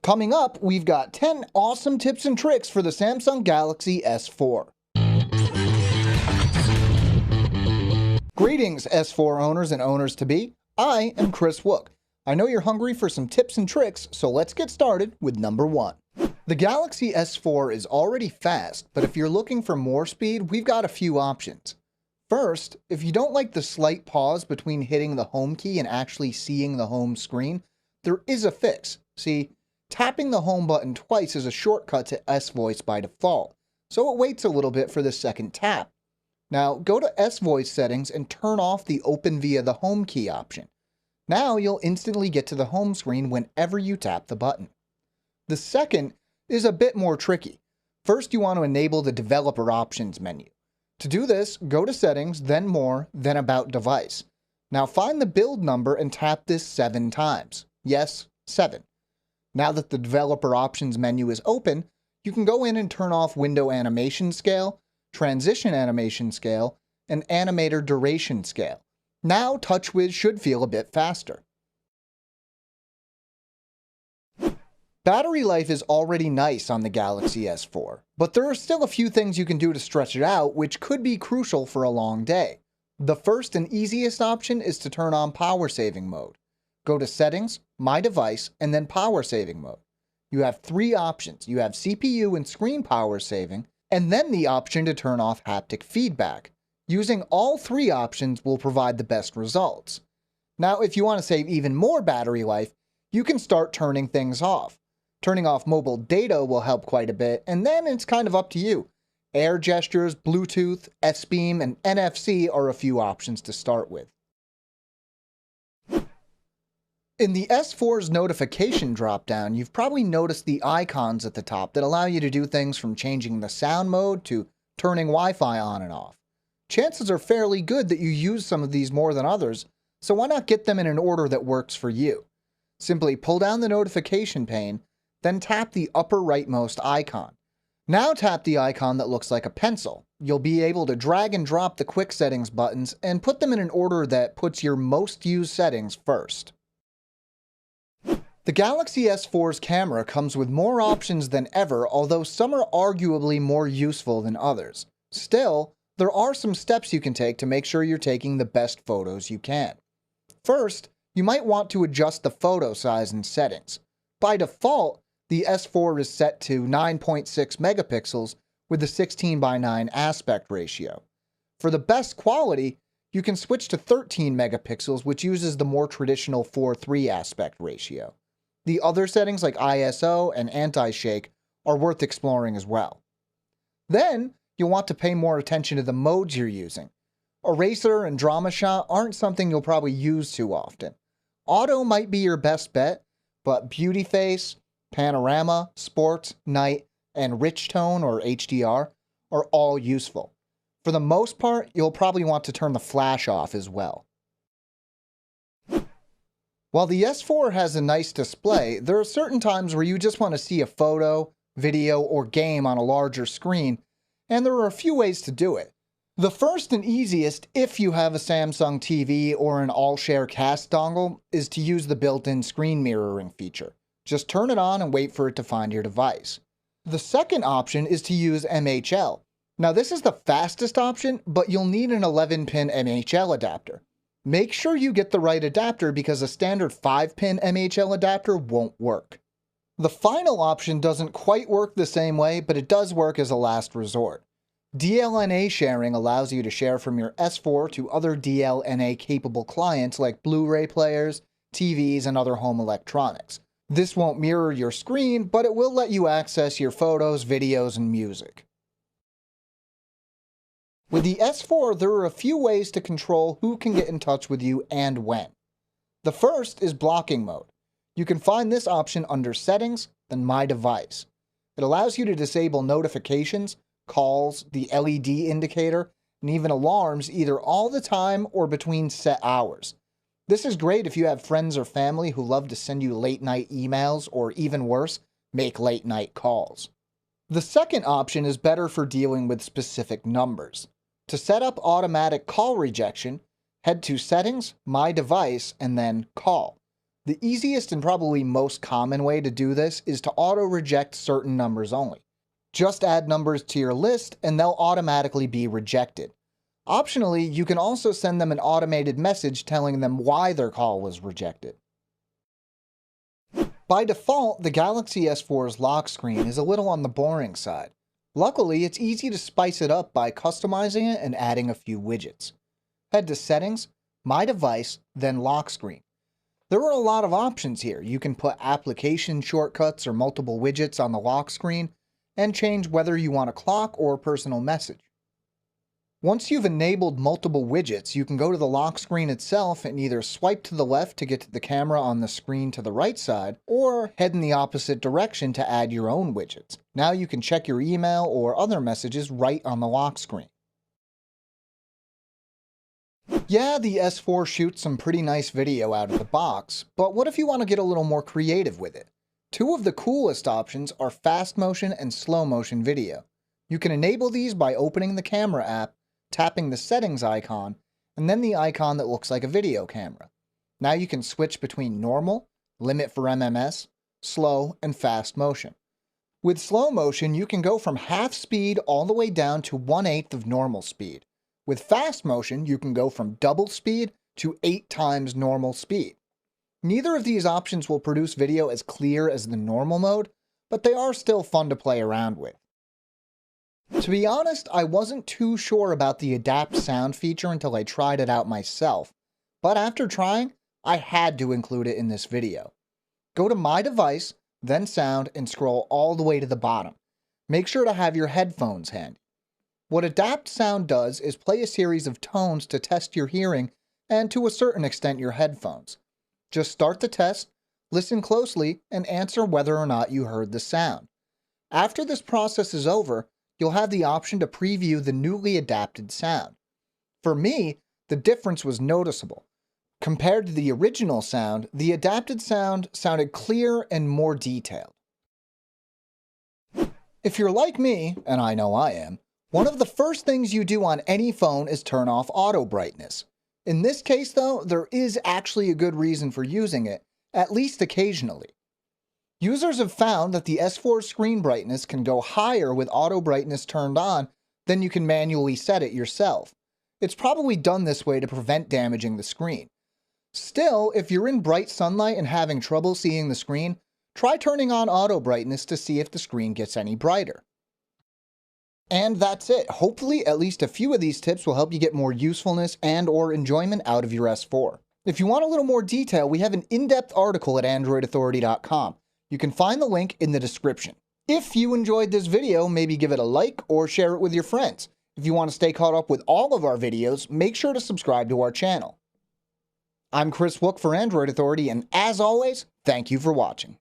Coming up, we've got 10 awesome tips and tricks for the Samsung Galaxy S4. Greetings, S4 owners and owners-to-be. I am Chris Wook. I know you're hungry for some tips and tricks, so let's get started with number 1. The Galaxy S4 is already fast, but if you're looking for more speed, we've got a few options. First, if you don't like the slight pause between hitting the home key and actually seeing the home screen, there is a fix. See, tapping the home button twice is a shortcut to S-Voice by default, so it waits a little bit for the second tap. Now, go to S-Voice settings and turn off the Open via the home key option. Now you'll instantly get to the home screen whenever you tap the button. The second is a bit more tricky. First, you want to enable the Developer Options menu. To do this, go to Settings, then More, then About Device. Now find the build number and tap this 7 times. Yes, 7. Now that the Developer Options menu is open, you can go in and turn off Window Animation Scale, Transition Animation Scale, and Animator Duration Scale. Now TouchWiz should feel a bit faster. Battery life is already nice on the Galaxy S4, but there are still a few things you can do to stretch it out which could be crucial for a long day. The first and easiest option is to turn on power saving mode. Go to Settings, My Device, and then Power Saving Mode. You have 3 options. You have CPU and screen power saving, and then the option to turn off haptic feedback. Using all 3 options will provide the best results. Now, if you want to save even more battery life, you can start turning things off. Turning off mobile data will help quite a bit, and then it's kind of up to you. Air gestures, Bluetooth, S-Beam, and NFC are a few options to start with. In the S4's notification dropdown, you've probably noticed the icons at the top that allow you to do things from changing the sound mode to turning Wi-Fi on and off. Chances are fairly good that you use some of these more than others, so why not get them in an order that works for you? Simply pull down the notification pane, then tap the upper rightmost icon. Now tap the icon that looks like a pencil. You'll be able to drag and drop the quick settings buttons and put them in an order that puts your most used settings first. The Galaxy S4's camera comes with more options than ever, although some are arguably more useful than others. Still, there are some steps you can take to make sure you're taking the best photos you can. First, you might want to adjust the photo size and settings. By default, the S4 is set to 9.6 megapixels with a 16:9 aspect ratio. For the best quality, you can switch to 13 megapixels, which uses the more traditional 4:3 aspect ratio. The other settings like ISO and anti-shake are worth exploring as well. Then, you'll want to pay more attention to the modes you're using. Eraser and Drama Shot aren't something you'll probably use too often. Auto might be your best bet, but Beauty Face, Panorama, Sport, Night, and Rich Tone or HDR are all useful. For the most part, you'll probably want to turn the flash off as well. While the S4 has a nice display, there are certain times where you just want to see a photo, video, or game on a larger screen, and there are a few ways to do it. The first and easiest, if you have a Samsung TV or an All-Share Cast dongle, is to use the built-in screen mirroring feature. Just turn it on and wait for it to find your device. The second option is to use MHL. Now this is the fastest option, but you'll need an 11-pin MHL adapter. Make sure you get the right adapter because a standard 5-pin MHL adapter won't work. The final option doesn't quite work the same way, but it does work as a last resort. DLNA sharing allows you to share from your S4 to other DLNA-capable clients like Blu-ray players, TVs, and other home electronics. This won't mirror your screen, but it will let you access your photos, videos, and music. With the S4, there are a few ways to control who can get in touch with you and when. The first is blocking mode. You can find this option under Settings, then My Device. It allows you to disable notifications, calls, the LED indicator, and even alarms either all the time or between set hours. This is great if you have friends or family who love to send you late-night emails or, even worse, make late-night calls. The second option is better for dealing with specific numbers. To set up automatic call rejection, head to Settings, My Device, and then Call. The easiest and probably most common way to do this is to auto-reject certain numbers only. Just add numbers to your list and they'll automatically be rejected. Optionally, you can also send them an automated message telling them why their call was rejected. By default, the Galaxy S4's lock screen is a little on the boring side. Luckily, it's easy to spice it up by customizing it and adding a few widgets. Head to Settings, My Device, then Lock Screen. There are a lot of options here. You can put application shortcuts or multiple widgets on the lock screen and change whether you want a clock or personal message. Once you've enabled multiple widgets, you can go to the lock screen itself and either swipe to the left to get to the camera on the screen to the right side, or head in the opposite direction to add your own widgets. Now you can check your email or other messages right on the lock screen. Yeah, the S4 shoots some pretty nice video out of the box, but what if you want to get a little more creative with it? Two of the coolest options are fast motion and slow motion video. You can enable these by opening the camera app, tapping the settings icon, and then the icon that looks like a video camera. Now you can switch between normal, limit for MMS, slow, and fast motion. With slow motion, you can go from half speed all the way down to 1/8 of normal speed. With fast motion, you can go from double speed to 8 times normal speed. Neither of these options will produce video as clear as the normal mode, but they are still fun to play around with. To be honest, I wasn't too sure about the Adapt Sound feature until I tried it out myself, but after trying, I had to include it in this video. Go to My Device, then Sound, and scroll all the way to the bottom. Make sure to have your headphones handy. What Adapt Sound does is play a series of tones to test your hearing and to a certain extent your headphones. Just start the test, listen closely, and answer whether or not you heard the sound. After this process is over, you'll have the option to preview the newly adapted sound. For me, the difference was noticeable. Compared to the original sound, the adapted sound sounded clear and more detailed. If you're like me, and I know I am, one of the first things you do on any phone is turn off auto brightness. In this case, though, there is actually a good reason for using it, at least occasionally. Users have found that the S4 screen brightness can go higher with auto brightness turned on than you can manually set it yourself. It's probably done this way to prevent damaging the screen. Still, if you're in bright sunlight and having trouble seeing the screen, try turning on auto brightness to see if the screen gets any brighter. And that's it. Hopefully, at least a few of these tips will help you get more usefulness and/or enjoyment out of your S4. If you want a little more detail, we have an in-depth article at AndroidAuthority.com. You can find the link in the description. If you enjoyed this video, maybe give it a like or share it with your friends. If you want to stay caught up with all of our videos, make sure to subscribe to our channel. I'm Chris Wook for Android Authority, and as always, thank you for watching.